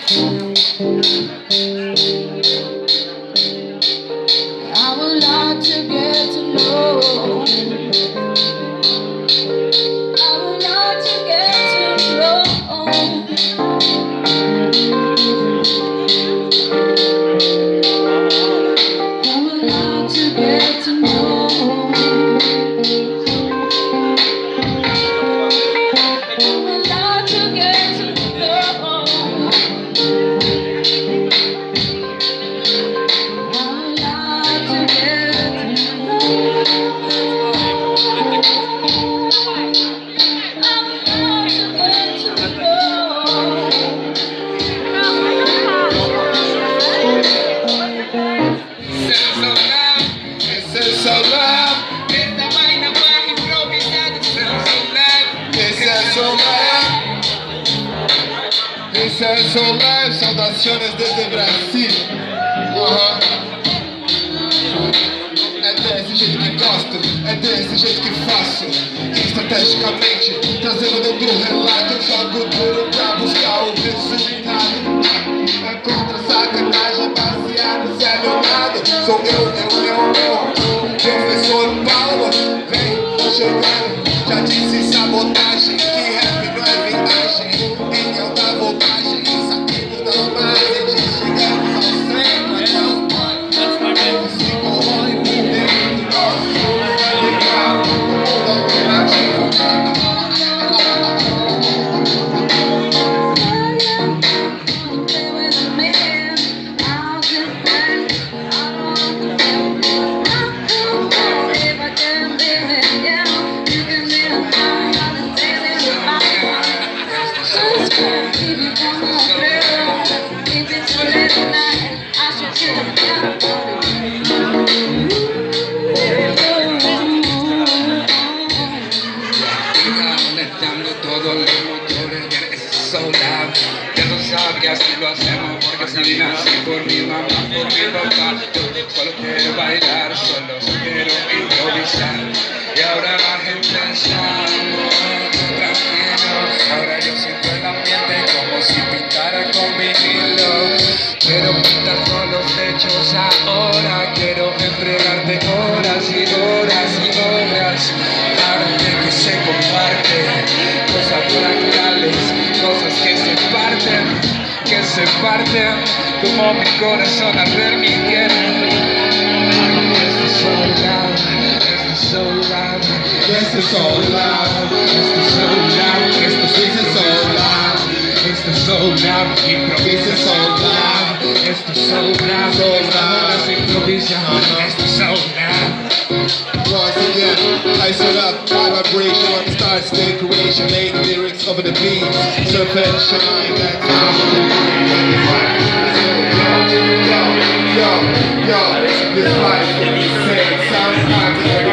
I would like to get to know. I would like to get to know. I would like to get to know. I would like to get to know. Son live, saudaciones desde Brasil. É desse jeito que gosto, é desse jeito que faço. Estrategicamente, trazendo dentro do relato, eu jogo duro pra buscar o resultado. É contra a sacanagem, baseado, sério nada. Sou eu, professor Paulo. Vem chegando, já disse sabotagem. Que rap não é viagem, em alta voltagem. Saímos das margens, chegamos ao centro. É o pai, se corrói por dentro do nosso legal, alternativo. Que así lo hacemos porque así nací por mi mamá, por mi papá. Yo solo quiero bailar, solo quiero improvisar. Y ahora la gente está tranquilo. Ahora yo siento el ambiente como si pintara con vinilo. Quiero pintar todos los techos ahora. Quiero entregarte horas y horas y horas. Arte que se comparte, cosas fractales, cosas que se parten. Que se parten como mi corazón al ver mi piel. Esto es so loud, esto es so loud, Esto es so loud, esto es so loud, esto es so loud, esto es so loud, improvisa so loud, esto es so loud, ahora se improvisa, esto es so loud. once again, ice it up, high vibration on the star state creation, late lyrics over the beat, serpent shine, that's yo, this life, sounds hot.